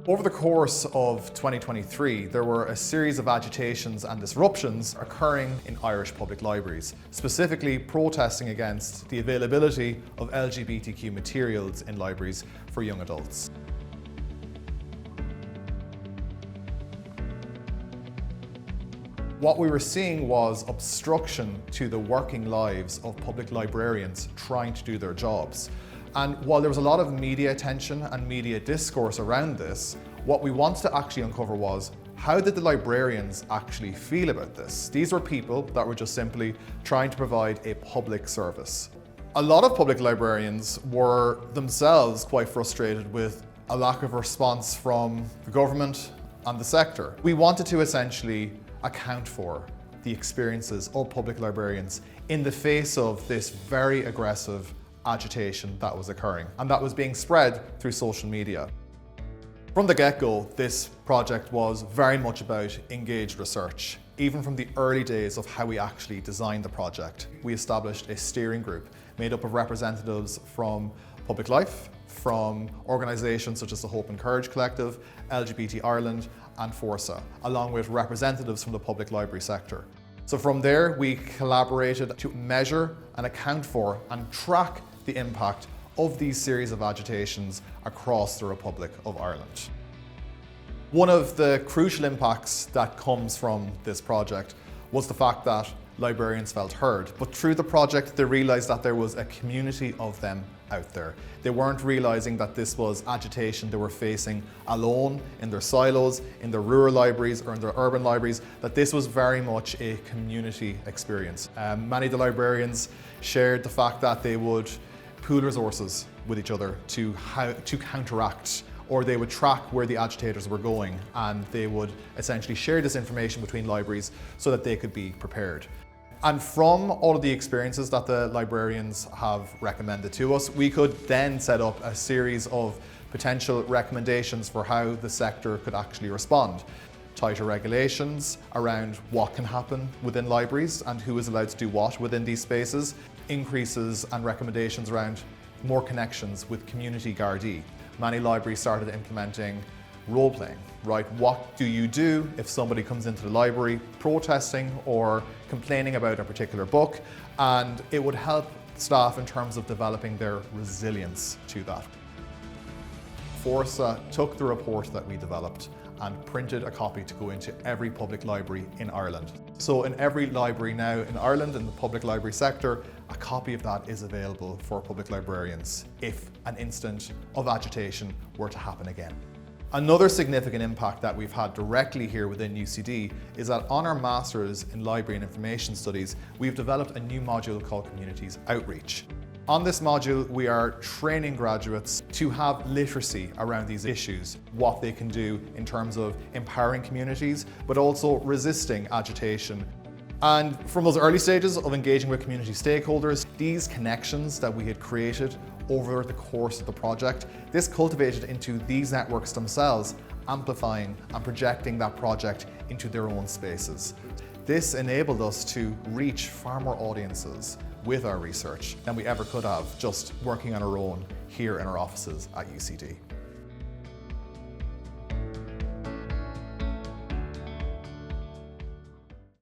Over the course of 2023, there were a series of agitations and disruptions occurring in Irish public libraries, specifically protesting against the availability of LGBTQ materials in libraries for young adults. What we were seeing was obstruction to the working lives of public librarians trying to do their jobs. And while there was a lot of media attention and media discourse around this, what we wanted to actually uncover was, how did the librarians actually feel about this? These were people that were just simply trying to provide a public service. A lot of public librarians were themselves quite frustrated with a lack of response from the government and the sector. We wanted to essentially account for the experiences of public librarians in the face of this very aggressive agitation that was occurring, and that was being spread through social media. From the get-go, this project was very much about engaged research. Even from the early days of how we actually designed the project, we established a steering group made up of representatives from public life, from organisations such as the Hope and Courage Collective, LGBT Ireland and Forsa, along with representatives from the public library sector. So from there, we collaborated to measure and account for and track the impact of these series of agitations across the Republic of Ireland. One of the crucial impacts that comes from this project was the fact that librarians felt heard, but through the project they realised that there was a community of them out there. They weren't realising that this was agitation they were facing alone in their silos, in their rural libraries or in their urban libraries, that this was very much a community experience. Many of the librarians shared the fact that they would pool resources with each other to counteract, or they would track where the agitators were going, and they would essentially share this information between libraries so that they could be prepared. And from all of the experiences that the librarians have recommended to us, we could then set up a series of potential recommendations for how the sector could actually respond. Tighter regulations around what can happen within libraries and who is allowed to do what within these spaces, increases and recommendations around more connections with community Gardaí. Many libraries started implementing role-playing, right? What do you do if somebody comes into the library protesting or complaining about a particular book? And it would help staff in terms of developing their resilience to that. Forsa took the report that we developed and printed a copy to go into every public library in Ireland. So in every library now in Ireland, in the public library sector, a copy of that is available for public librarians if an incident of agitation were to happen again. Another significant impact that we've had directly here within UCD is that on our Masters in Library and Information Studies, we've developed a new module called Communities Outreach. On this module, we are training graduates to have literacy around these issues, what they can do in terms of empowering communities, but also resisting agitation. And from those early stages of engaging with community stakeholders, these connections that we had created over the course of the project, this cultivated into these networks themselves, amplifying and projecting that project into their own spaces. This enabled us to reach far more audiences with our research than we ever could have just working on our own here in our offices at UCD.